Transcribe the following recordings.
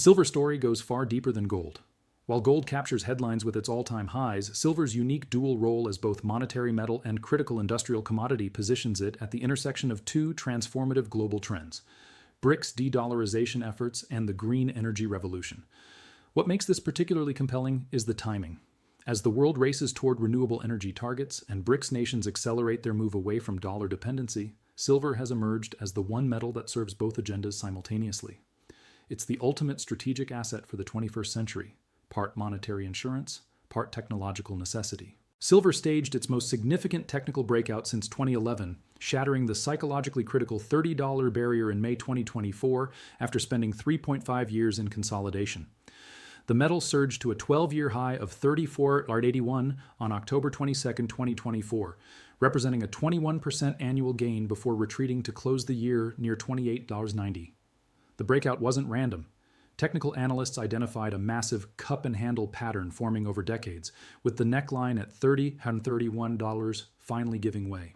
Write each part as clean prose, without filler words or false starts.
silver story goes far deeper than gold. While gold captures headlines with its all-time highs, silver's unique dual role as both monetary metal and critical industrial commodity positions it at the intersection of two transformative global trends: BRICS de-dollarization efforts and the green energy revolution. What makes this particularly compelling is the timing. As the world races toward renewable energy targets and BRICS nations accelerate their move away from dollar dependency, silver has emerged as the one metal that serves both agendas simultaneously. It's the ultimate strategic asset for the 21st century, part monetary insurance, part technological necessity. Silver staged its most significant technical breakout since 2011, shattering the psychologically critical $30 barrier in May 2024 after spending 3.5 years in consolidation. The metal surged to a 12-year high of $34.81 on October 22, 2024, representing a 21% annual gain before retreating to close the year near $28.90. The breakout wasn't random. Technical analysts identified a massive cup-and-handle pattern forming over decades, with the neckline at $30 and $31 finally giving way.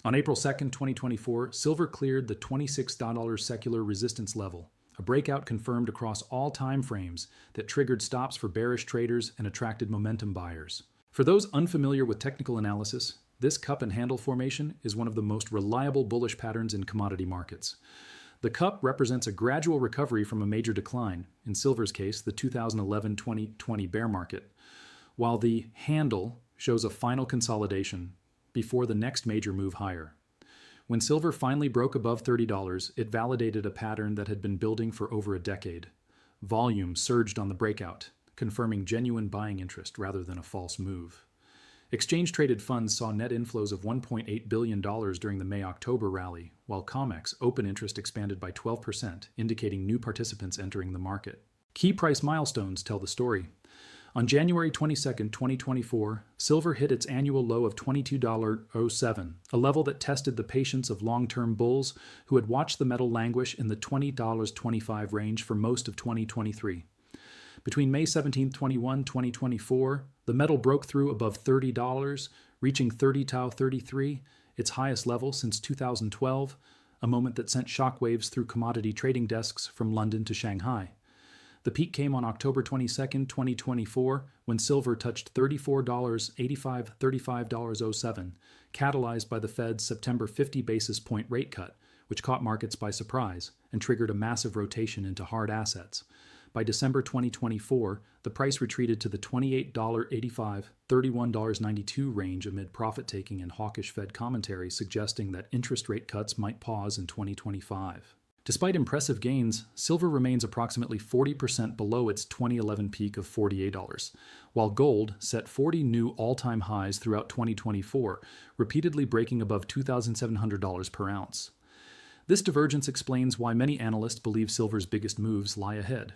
On April 2, 2024, silver cleared the $26 secular resistance level, a breakout confirmed across all time frames that triggered stops for bearish traders and attracted momentum buyers. For those unfamiliar with technical analysis, this cup-and-handle formation is one of the most reliable bullish patterns in commodity markets. The cup represents a gradual recovery from a major decline, in silver's case, the 2011-2020 bear market, while the handle shows a final consolidation before the next major move higher. When silver finally broke above $30, it validated a pattern that had been building for over a decade. Volume surged on the breakout, confirming genuine buying interest rather than a false move. Exchange-traded funds saw net inflows of $1.8 billion during the May-October rally, while COMEX open interest expanded by 12%, indicating new participants entering the market. Key price milestones tell the story. On January 22, 2024, silver hit its annual low of $22.07, a level that tested the patience of long-term bulls who had watched the metal languish in the $20.25 range for most of 2023. Between May 17, 2024, the metal broke through above $30, reaching $30.33, its highest level since 2012, a moment that sent shockwaves through commodity trading desks from London to Shanghai. The peak came on October 22, 2024, when silver touched $34.85, $35.07, catalyzed by the Fed's September 50 basis point rate cut, which caught markets by surprise and triggered a massive rotation into hard assets. By December 2024, the price retreated to the $28.85, $31.92 range amid profit-taking and hawkish Fed commentary suggesting that interest rate cuts might pause in 2025. Despite impressive gains, silver remains approximately 40% below its 2011 peak of $48, while gold set 40 new all-time highs throughout 2024, repeatedly breaking above $2,700 per ounce. This divergence explains why many analysts believe silver's biggest moves lie ahead.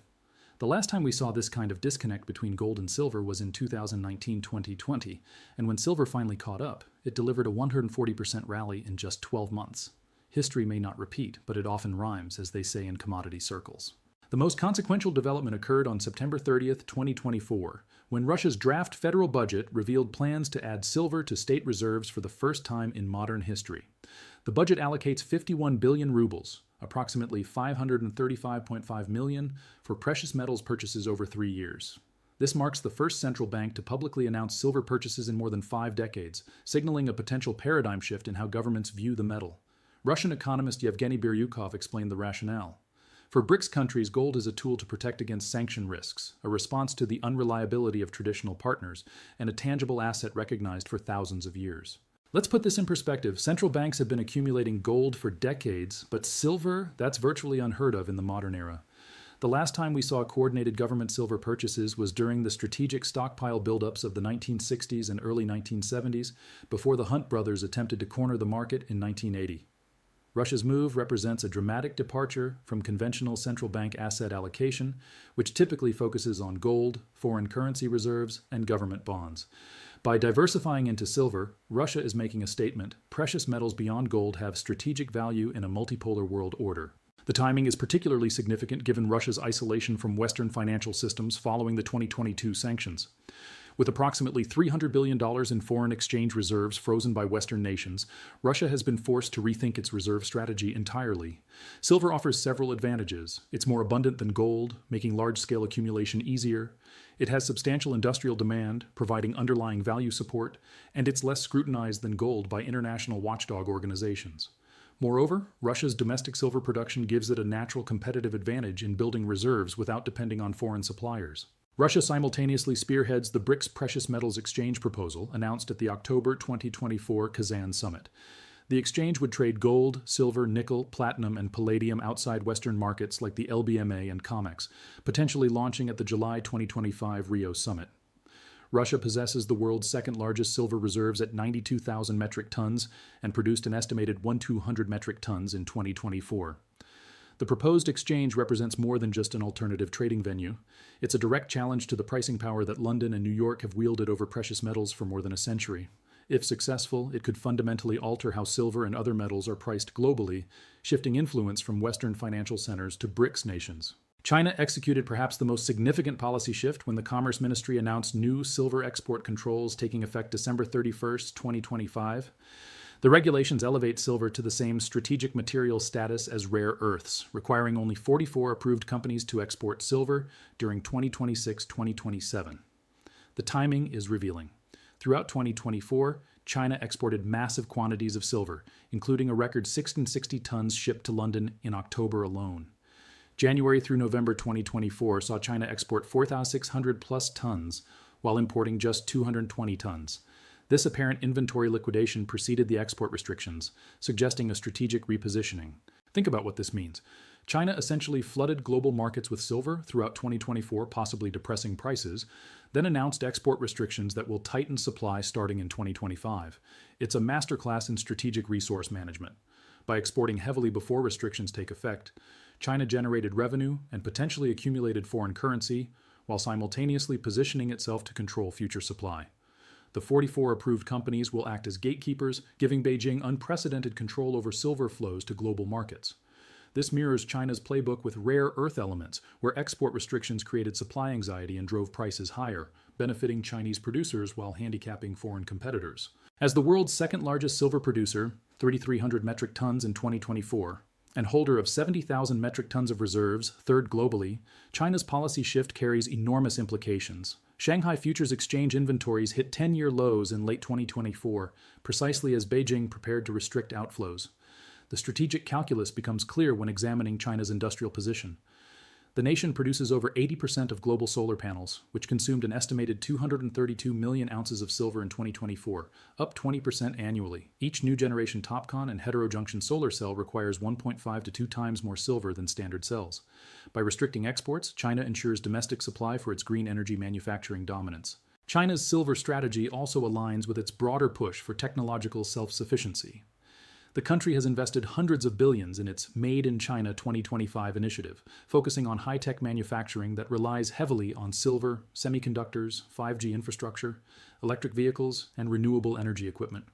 The last time we saw this kind of disconnect between gold and silver was in 2019-2020, and when silver finally caught up, it delivered a 140% rally in just 12 months. History may not repeat, but it often rhymes, as they say in commodity circles. The most consequential development occurred on September 30, 2024, when Russia's draft federal budget revealed plans to add silver to state reserves for the first time in modern history. The budget allocates 51 billion rubles, approximately $535.5 million, for precious metals purchases over 3 years. This marks the first central bank to publicly announce silver purchases in more than 5 decades, signaling a potential paradigm shift in how governments view the metal. Russian economist Yevgeny Biryukov explained the rationale. For BRICS countries, gold is a tool to protect against sanction risks, a response to the unreliability of traditional partners, and a tangible asset recognized for thousands of years. Let's put this in perspective. Central banks have been accumulating gold for decades, but silver, that's virtually unheard of in the modern era. The last time we saw coordinated government silver purchases was during the strategic stockpile buildups of the 1960s and early 1970s, before the Hunt brothers attempted to corner the market in 1980. Russia's move represents a dramatic departure from conventional central bank asset allocation, which typically focuses on gold, foreign currency reserves, and government bonds. By diversifying into silver, Russia is making a statement: precious metals beyond gold have strategic value in a multipolar world order. The timing is particularly significant given Russia's isolation from Western financial systems following the 2022 sanctions. With approximately $300 billion in foreign exchange reserves frozen by Western nations, Russia has been forced to rethink its reserve strategy entirely. Silver offers several advantages. It's more abundant than gold, making large-scale accumulation easier. It has substantial industrial demand, providing underlying value support, and it's less scrutinized than gold by international watchdog organizations. Moreover, Russia's domestic silver production gives it a natural competitive advantage in building reserves without depending on foreign suppliers. Russia simultaneously spearheads the BRICS Precious Metals Exchange proposal announced at the October 2024 Kazan summit. The exchange would trade gold, silver, nickel, platinum, and palladium outside Western markets like the LBMA and COMEX, potentially launching at the July 2025 Rio summit. Russia possesses the world's second-largest silver reserves at 92,000 metric tons and produced an estimated 1,200 metric tons in 2024. The proposed exchange represents more than just an alternative trading venue. It's a direct challenge to the pricing power that London and New York have wielded over precious metals for more than a century. If successful, it could fundamentally alter how silver and other metals are priced globally, shifting influence from Western financial centers to BRICS nations. China executed perhaps the most significant policy shift when the Commerce Ministry announced new silver export controls taking effect December 31, 2025. The regulations elevate silver to the same strategic material status as rare earths, requiring only 44 approved companies to export silver during 2026-2027. The timing is revealing. Throughout 2024, China exported massive quantities of silver, including a record 660 tons shipped to London in October alone. January through November 2024 saw China export 4,600 plus tons, while importing just 220 tons. This apparent inventory liquidation preceded the export restrictions, suggesting a strategic repositioning. Think about what this means. China essentially flooded global markets with silver throughout 2024, possibly depressing prices, then announced export restrictions that will tighten supply starting in 2025. It's a masterclass in strategic resource management. By exporting heavily before restrictions take effect, China generated revenue and potentially accumulated foreign currency, while simultaneously positioning itself to control future supply. The 44 approved companies will act as gatekeepers, giving Beijing unprecedented control over silver flows to global markets. This mirrors China's playbook with rare earth elements, where export restrictions created supply anxiety and drove prices higher, benefiting Chinese producers while handicapping foreign competitors. As the world's second-largest silver producer, 3,300 metric tons in 2024, and holder of 70,000 metric tons of reserves, third globally, China's policy shift carries enormous implications. Shanghai Futures Exchange inventories hit 10-year lows in late 2024, precisely as Beijing prepared to restrict outflows. The strategic calculus becomes clear when examining China's industrial position. The nation produces over 80% of global solar panels, which consumed an estimated 232 million ounces of silver in 2024, up 20% annually. Each new generation TOPCon and heterojunction solar cell requires 1.5 to 2 times more silver than standard cells. By restricting exports, China ensures domestic supply for its green energy manufacturing dominance. China's silver strategy also aligns with its broader push for technological self-sufficiency. The country has invested hundreds of billions in its Made in China 2025 initiative, focusing on high-tech manufacturing that relies heavily on silver, semiconductors, 5G infrastructure, electric vehicles, and renewable energy equipment.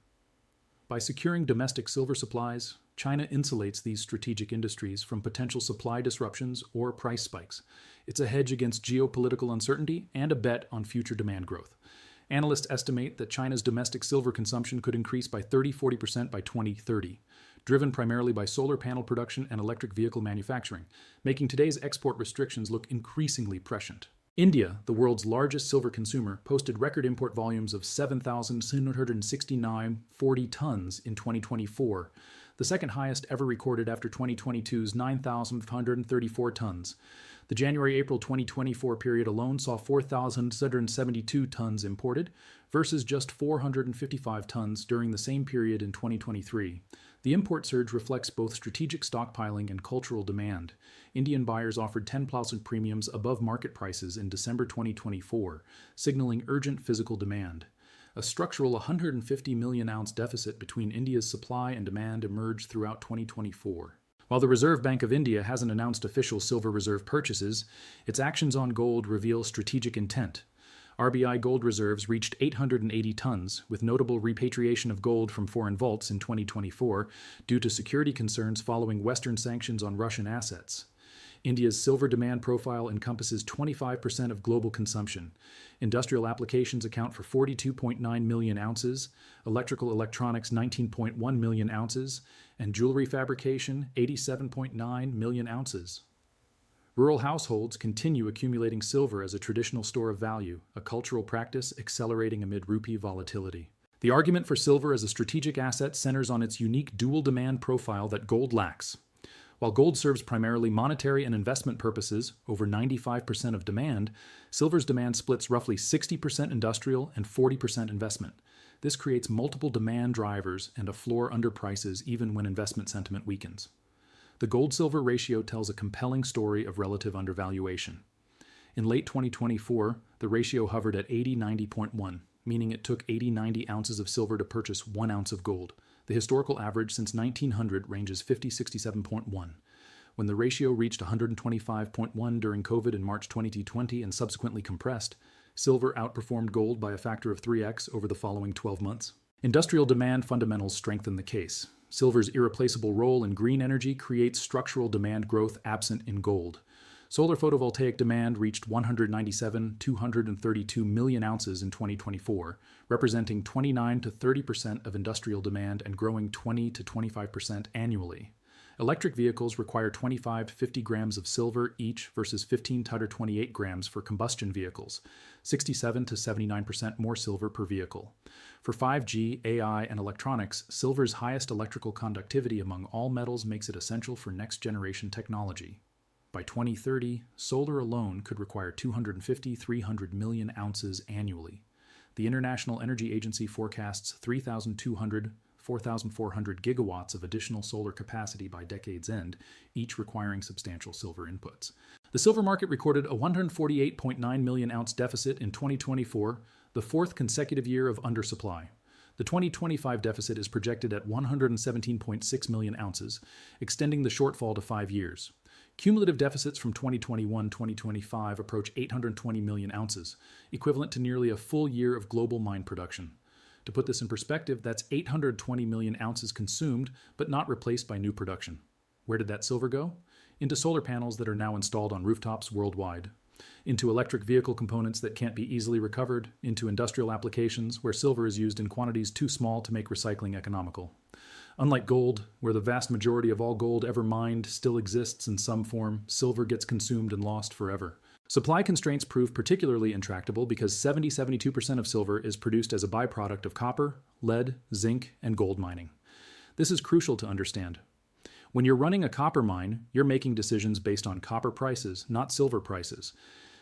By securing domestic silver supplies, China insulates these strategic industries from potential supply disruptions or price spikes. It's a hedge against geopolitical uncertainty and a bet on future demand growth. Analysts estimate that China's domestic silver consumption could increase by 30-40% by 2030, driven primarily by solar panel production and electric vehicle manufacturing, making today's export restrictions look increasingly prescient. India, the world's largest silver consumer, posted record import volumes of 7,769.40 tons in 2024, the second highest ever recorded after 2022's 9,534 tons. The January-April 2024 period alone saw 4,772 tons imported versus just 455 tons during the same period in 2023. The import surge reflects both strategic stockpiling and cultural demand. Indian buyers offered 10% premiums above market prices in December 2024, signaling urgent physical demand. A structural 150 million ounce deficit between India's supply and demand emerged throughout 2024. While the Reserve Bank of India hasn't announced official silver reserve purchases, its actions on gold reveal strategic intent. RBI gold reserves reached 880 tons, with notable repatriation of gold from foreign vaults in 2024 due to security concerns following Western sanctions on Russian assets. India's silver demand profile encompasses 25% of global consumption. Industrial applications account for 42.9 million ounces, electrical electronics 19.1 million ounces, and jewelry fabrication 87.9 million ounces. Rural households continue accumulating silver as a traditional store of value, a cultural practice accelerating amid rupee volatility. The argument for silver as a strategic asset centers on its unique dual demand profile that gold lacks. While gold serves primarily monetary and investment purposes, over 95% of demand, silver's demand splits roughly 60% industrial and 40% investment. This creates multiple demand drivers and a floor under prices even when investment sentiment weakens. The gold-silver ratio tells a compelling story of relative undervaluation. In late 2024, the ratio hovered at 80-90.1, meaning it took 80-90 ounces of silver to purchase 1 ounce of gold. The historical average since 1900 ranges 50-67.1. When the ratio reached 125.1 during COVID in March 2020 and subsequently compressed, silver outperformed gold by a factor of 3x over the following 12 months. Industrial demand fundamentals strengthen the case. Silver's irreplaceable role in green energy creates structural demand growth absent in gold. Solar photovoltaic demand reached 197,232 million ounces in 2024, representing 29 to 30% of industrial demand and growing 20 to 25% annually. Electric vehicles require 25 to 50 grams of silver each versus 15 to 28 grams for combustion vehicles, 67 to 79% more silver per vehicle. For 5G, AI, and electronics, silver's highest electrical conductivity among all metals makes it essential for next-generation technology. By 2030, solar alone could require 250-300 million ounces annually. The International Energy Agency forecasts 3,200-4,400 gigawatts of additional solar capacity by decade's end, each requiring substantial silver inputs. The silver market recorded a 148.9 million ounce deficit in 2024, the fourth consecutive year of undersupply. The 2025 deficit is projected at 117.6 million ounces, extending the shortfall to 5 years. Cumulative deficits from 2021-2025 approach 820 million ounces, equivalent to nearly a full year of global mine production. To put this in perspective, that's 820 million ounces consumed, but not replaced by new production. Where did that silver go? Into solar panels that are now installed on rooftops worldwide. Into electric vehicle components that can't be easily recovered, into industrial applications where silver is used in quantities too small to make recycling economical. Unlike gold, where the vast majority of all gold ever mined still exists in some form, silver gets consumed and lost forever. Supply constraints prove particularly intractable because 70-72% of silver is produced as a byproduct of copper, lead, zinc, and gold mining. This is crucial to understand. When you're running a copper mine, you're making decisions based on copper prices, not silver prices.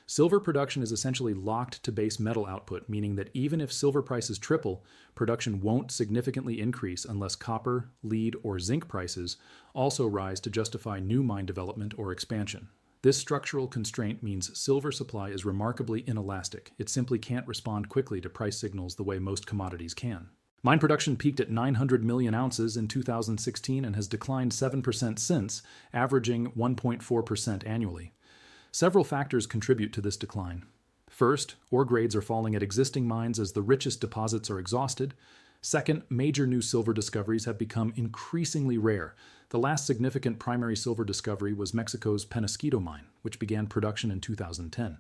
Silver production is essentially locked to base metal output, meaning that even if silver prices triple, production won't significantly increase unless copper, lead, or zinc prices also rise to justify new mine development or expansion. This structural constraint means silver supply is remarkably inelastic. It simply can't respond quickly to price signals the way most commodities can. Mine production peaked at 900 million ounces in 2016 and has declined 7% since, averaging 1.4% annually. Several factors contribute to this decline. First, ore grades are falling at existing mines as the richest deposits are exhausted. Second, major new silver discoveries have become increasingly rare. The last significant primary silver discovery was Mexico's Penasquito mine, which began production in 2010.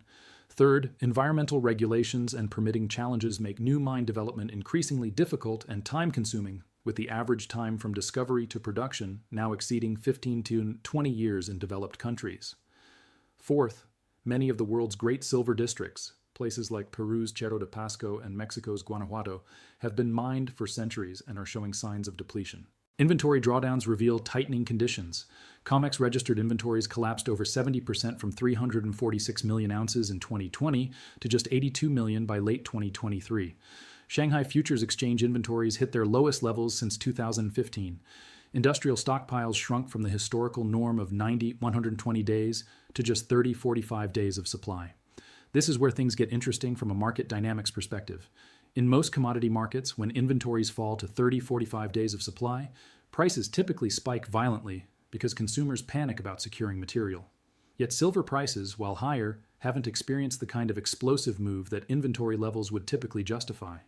Third, environmental regulations and permitting challenges make new mine development increasingly difficult and time-consuming, with the average time from discovery to production now exceeding 15 to 20 years in developed countries. Fourth, many of the world's great silver districts, places like Peru's Cerro de Pasco and Mexico's Guanajuato, have been mined for centuries and are showing signs of depletion. Inventory drawdowns reveal tightening conditions. COMEX registered inventories collapsed over 70% from 346 million ounces in 2020 to just 82 million by late 2023. Shanghai Futures Exchange inventories hit their lowest levels since 2015. Industrial stockpiles shrunk from the historical norm of 90-120 days to just 30-45 days of supply. This is where things get interesting from a market dynamics perspective. In most commodity markets, when inventories fall to 30-45 days of supply, prices typically spike violently because consumers panic about securing material. Yet silver prices, while higher, haven't experienced the kind of explosive move that inventory levels would typically justify.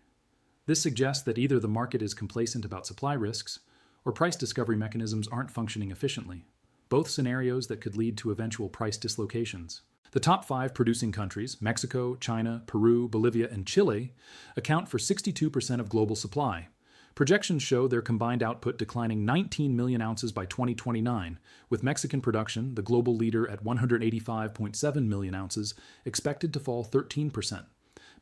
This suggests that either the market is complacent about supply risks, or price discovery mechanisms aren't functioning efficiently. both scenarios that could lead to eventual price dislocations. The top 5 producing countries, Mexico, China, Peru, Bolivia, and Chile, account for 62% of global supply. Projections show their combined output declining 19 million ounces by 2029, with Mexican production, the global leader at 185.7 million ounces, expected to fall 13%.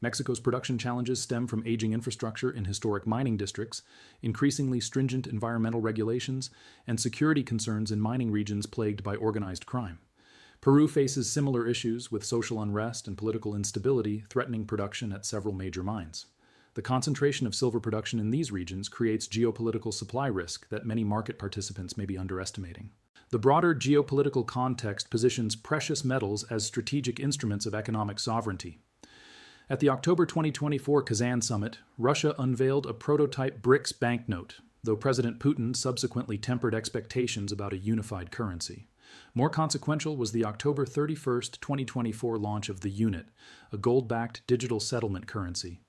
Mexico's production challenges stem from aging infrastructure in historic mining districts, increasingly stringent environmental regulations, and security concerns in mining regions plagued by organized crime. Peru faces similar issues with social unrest and political instability threatening production at several major mines. The concentration of silver production in these regions creates geopolitical supply risk that many market participants may be underestimating. The broader geopolitical context positions precious metals as strategic instruments of economic sovereignty. At the October 2024 Kazan summit, Russia unveiled a prototype BRICS banknote, though President Putin subsequently tempered expectations about a unified currency. More consequential was the October 31, 2024 launch of the unit, a gold-backed digital settlement currency.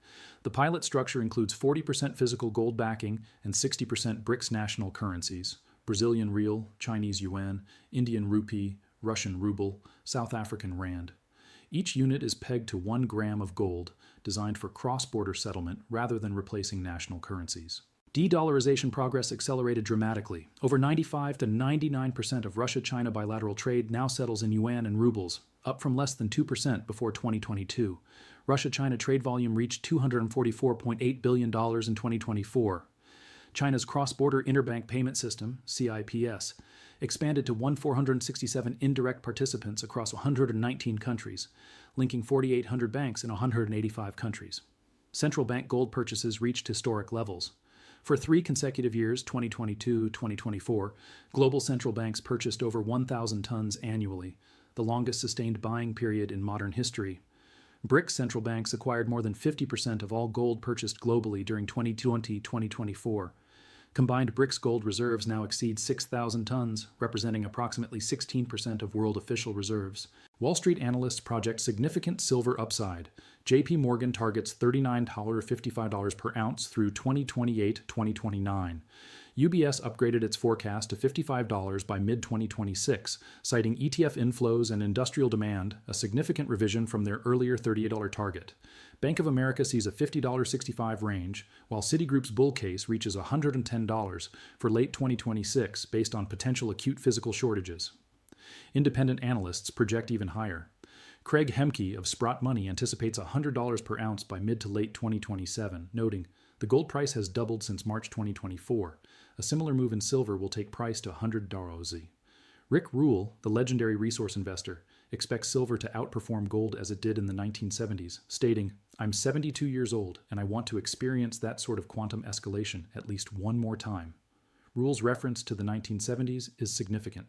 The pilot structure includes 40% physical gold backing and 60% BRICS national currencies: Brazilian real, Chinese yuan, Indian rupee, Russian ruble, South African rand. Each unit is pegged to 1 gram of gold, designed for cross-border settlement rather than replacing national currencies. De-dollarization progress accelerated dramatically. Over 95 to 99% of Russia-China bilateral trade now settles in yuan and rubles, up from less than 2% before 2022. Russia-China trade volume reached $244.8 billion in 2024. China's cross-border interbank payment system, CIPS, expanded to 467 indirect participants across 119 countries, linking 4,800 banks in 185 countries. Central bank gold purchases reached historic levels. For 3 consecutive years, 2022-2024, global central banks purchased over 1,000 tons annually, the longest sustained buying period in modern history. BRICS central banks acquired more than 50% of all gold purchased globally during 2020-2024. Combined BRICS gold reserves now exceed 6,000 tons, representing approximately 16% of world official reserves. Wall Street analysts project significant silver upside. JP Morgan targets $39.55 per ounce through 2028-2029. UBS upgraded its forecast to $55 by mid-2026, citing ETF inflows and industrial demand, a significant revision from their earlier $38 target. Bank of America sees a $50.65 range, while Citigroup's bull case reaches $110 for late 2026 based on potential acute physical shortages. Independent analysts project even higher. Craig Hemke of Sprott Money anticipates $100 per ounce by mid to late 2027, noting, "The gold price has doubled since March 2024. A similar move in silver will take price to $100." Rick Rule, the legendary resource investor, expects silver to outperform gold as it did in the 1970s, stating, "I'm 72 years old, and I want to experience that sort of quantum escalation at least one more time." Rule's reference to the 1970s is significant.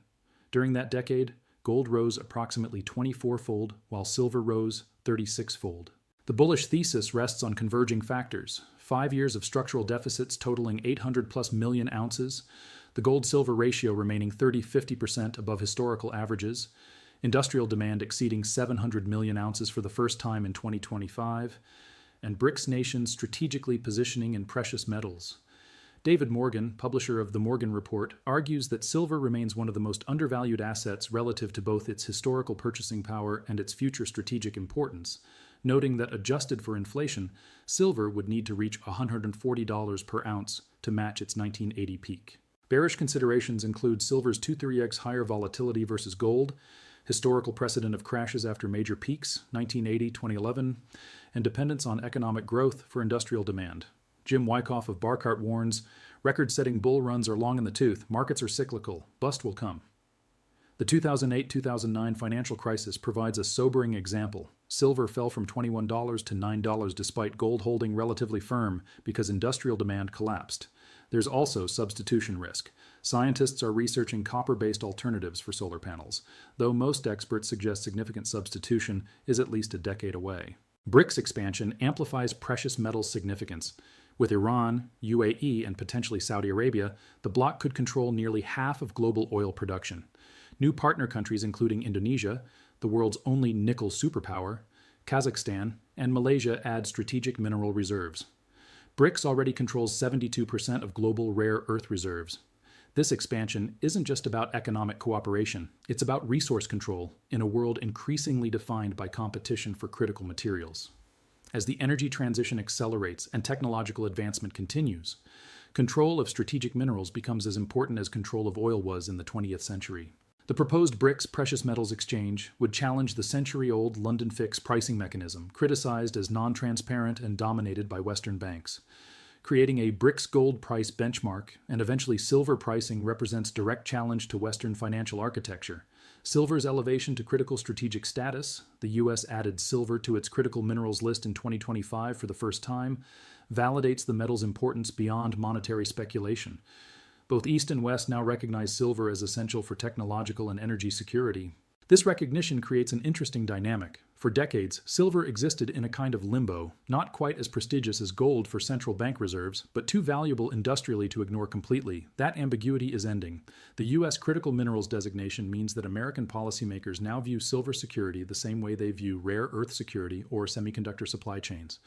During that decade, gold rose approximately 24-fold, while silver rose 36-fold. The bullish thesis rests on converging factors: 5 years of structural deficits totaling 800+ million ounces, the gold-silver ratio remaining 30-50% above historical averages, industrial demand exceeding 700 million ounces for the first time in 2025, and BRICS nations strategically positioning in precious metals. David Morgan, publisher of the Morgan Report, argues that silver remains one of the most undervalued assets relative to both its historical purchasing power and its future strategic importance, noting that adjusted for inflation, silver would need to reach $140 per ounce to match its 1980 peak. Bearish considerations include silver's 2-3x higher volatility versus gold, historical precedent of crashes after major peaks, 1980-2011, and dependence on economic growth for industrial demand. Jim Wyckoff of Barcart warns, "Record-setting bull runs are long in the tooth, markets are cyclical, bust will come." The 2008-2009 financial crisis provides a sobering example. Silver fell from $21 to $9 despite gold holding relatively firm because industrial demand collapsed. There's also substitution risk. Scientists are researching copper-based alternatives for solar panels, though most experts suggest significant substitution is at least a decade away. BRICS expansion amplifies precious metals significance. With Iran, UAE, and potentially Saudi Arabia, the bloc could control nearly half of global oil production. New partner countries including Indonesia, the world's only nickel superpower, Kazakhstan, and Malaysia add strategic mineral reserves. BRICS already controls 72% of global rare earth reserves. This expansion isn't just about economic cooperation, it's about resource control in a world increasingly defined by competition for critical materials. As the energy transition accelerates and technological advancement continues, control of strategic minerals becomes as important as control of oil was in the 20th century. The proposed BRICS precious metals exchange would challenge the century-old London fix pricing mechanism, criticized as non-transparent and dominated by Western banks. Creating a BRICS gold price benchmark and eventually silver pricing represents direct challenge to Western financial architecture. Silver's elevation to critical strategic status, the U.S. added silver to its critical minerals list in 2025 for the first time, validates the metal's importance beyond monetary speculation. Both East and West now recognize silver as essential for technological and energy security. This recognition creates an interesting dynamic. For decades, silver existed in a kind of limbo, not quite as prestigious as gold for central bank reserves, but too valuable industrially to ignore completely. That ambiguity is ending. The U.S. critical minerals designation means that American policymakers now view silver security the same way they view rare earth security or semiconductor supply chains.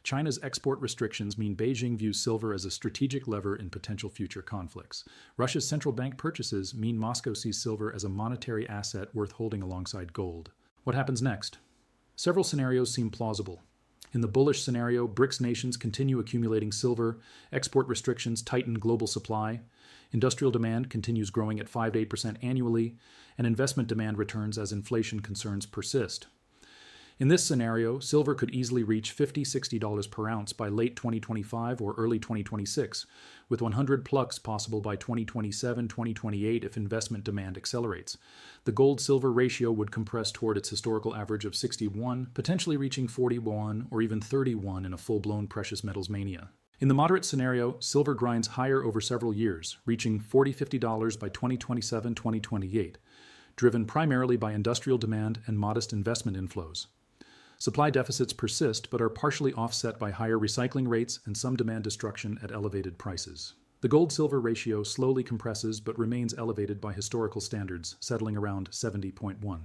China's export restrictions mean Beijing views silver as a strategic lever in potential future conflicts. Russia's central bank purchases mean Moscow sees silver as a monetary asset worth holding alongside gold. What happens next? Several scenarios seem plausible. In the bullish scenario, BRICS nations continue accumulating silver, export restrictions tighten global supply, industrial demand continues growing at 5 to 8% annually, and investment demand returns as inflation concerns persist. In this scenario, silver could easily reach $50, $60 per ounce by late 2025 or early 2026, with 100 plus possible by 2027, 2028 if investment demand accelerates. The gold-silver ratio would compress toward its historical average of 61, potentially reaching 41 or even 31 in a full-blown precious metals mania. In the moderate scenario, silver grinds higher over several years, reaching $40, $50 by 2027, 2028, driven primarily by industrial demand and modest investment inflows. Supply deficits persist but are partially offset by higher recycling rates and some demand destruction at elevated prices. The gold-silver ratio slowly compresses but remains elevated by historical standards, settling around 70.1.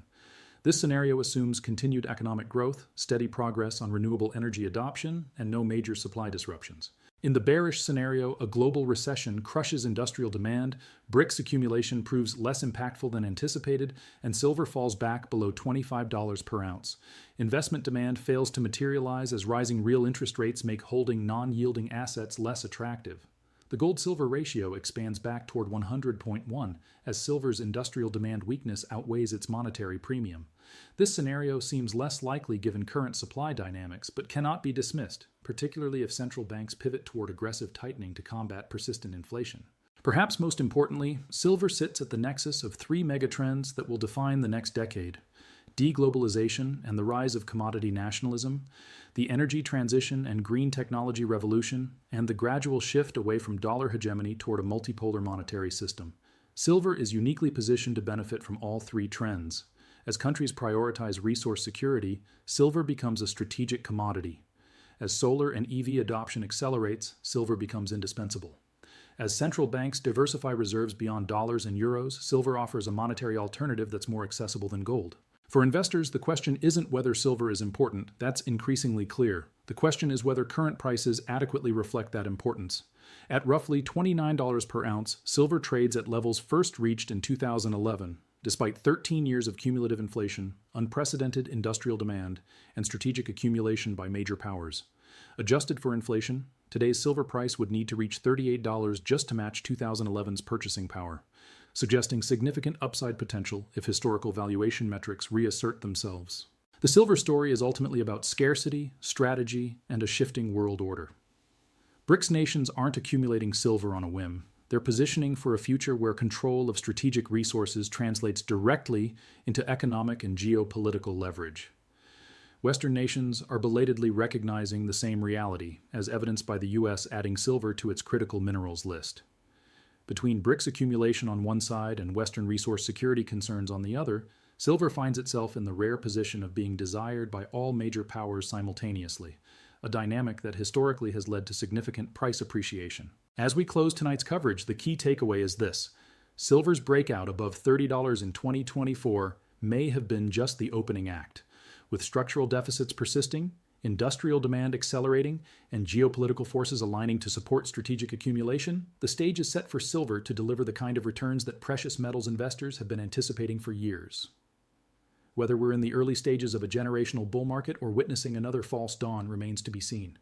This scenario assumes continued economic growth, steady progress on renewable energy adoption, and no major supply disruptions. In the bearish scenario, a global recession crushes industrial demand, BRICS accumulation proves less impactful than anticipated, and silver falls back below $25 per ounce. Investment demand fails to materialize as rising real interest rates make holding non-yielding assets less attractive. The gold-silver ratio expands back toward 100.1 as silver's industrial demand weakness outweighs its monetary premium. This scenario seems less likely given current supply dynamics, but cannot be dismissed, particularly if central banks pivot toward aggressive tightening to combat persistent inflation. Perhaps most importantly, silver sits at the nexus of three megatrends that will define the next decade: deglobalization and the rise of commodity nationalism, the energy transition and green technology revolution, and the gradual shift away from dollar hegemony toward a multipolar monetary system. Silver is uniquely positioned to benefit from all three trends. As countries prioritize resource security, silver becomes a strategic commodity. As solar and EV adoption accelerates, silver becomes indispensable. As central banks diversify reserves beyond dollars and euros, silver offers a monetary alternative that's more accessible than gold. For investors, the question isn't whether silver is important. That's increasingly clear. The question is whether current prices adequately reflect that importance. At roughly $29 per ounce, silver trades at levels first reached in 2011, despite 13 years of cumulative inflation, unprecedented industrial demand, and strategic accumulation by major powers. Adjusted for inflation, today's silver price would need to reach $38 just to match 2011's purchasing power, suggesting significant upside potential if historical valuation metrics reassert themselves. The silver story is ultimately about scarcity, strategy, and a shifting world order. BRICS nations aren't accumulating silver on a whim. They're positioning for a future where control of strategic resources translates directly into economic and geopolitical leverage. Western nations are belatedly recognizing the same reality, as evidenced by the U.S. adding silver to its critical minerals list. Between BRICS accumulation on one side and Western resource security concerns on the other, silver finds itself in the rare position of being desired by all major powers simultaneously, a dynamic that historically has led to significant price appreciation. As we close tonight's coverage, the key takeaway is this: silver's breakout above $30 in 2024 may have been just the opening act. With structural deficits persisting, industrial demand accelerating, and geopolitical forces aligning to support strategic accumulation, the stage is set for silver to deliver the kind of returns that precious metals investors have been anticipating for years. Whether we're in the early stages of a generational bull market or witnessing another false dawn remains to be seen.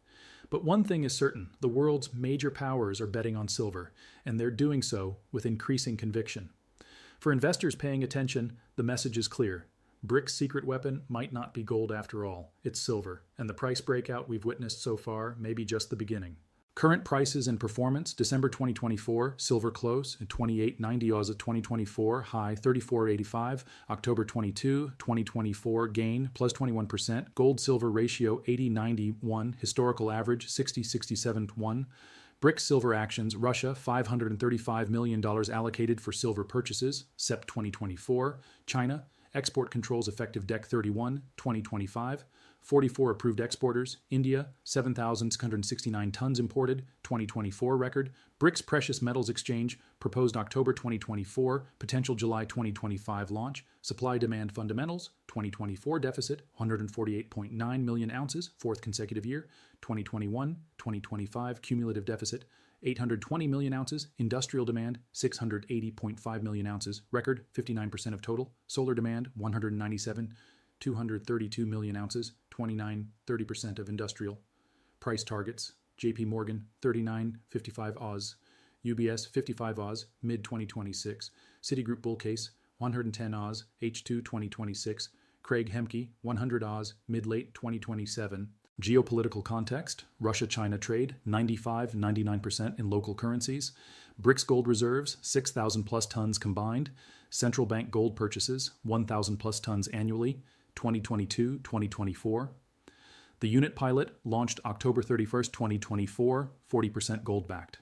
But one thing is certain, the world's major powers are betting on silver, and they're doing so with increasing conviction. For investors paying attention, the message is clear. BRICS' secret weapon might not be gold after all, it's silver, and the price breakout we've witnessed so far may be just the beginning. Current prices and performance, December 2024, silver close at 28.90 Oz at 2024, high 34.85, October 22, 2024, gain plus 21%, gold-silver ratio 80.91, historical average 60.67:1, BRICS silver actions, Russia, $535 million allocated for silver purchases, SEP 2024, China, export controls effective DEC 31, 2025, 44 approved exporters, India, 7,669 tons imported, 2024 record, BRICS Precious Metals Exchange, proposed October 2024, potential July 2025 launch, supply-demand fundamentals, 2024 deficit, 148.9 million ounces, fourth consecutive year, 2021-2025 cumulative deficit, 820 million ounces, industrial demand, 680.5 million ounces, record, 59% of total, solar demand, 232 million ounces, 30% of industrial, price targets, JP Morgan, 39.55 Oz, UBS, 55 Oz, mid-2026, Citigroup bull case, 110 Oz, H2 2026, Craig Hemke, 100 Oz, mid-late 2027, geopolitical context, Russia-China trade, 99% in local currencies, BRICS gold reserves, 6,000 plus tons combined, central bank gold purchases, 1,000 plus tons annually, 2022-2024. The unit pilot launched October 31st, 2024, 40% gold backed.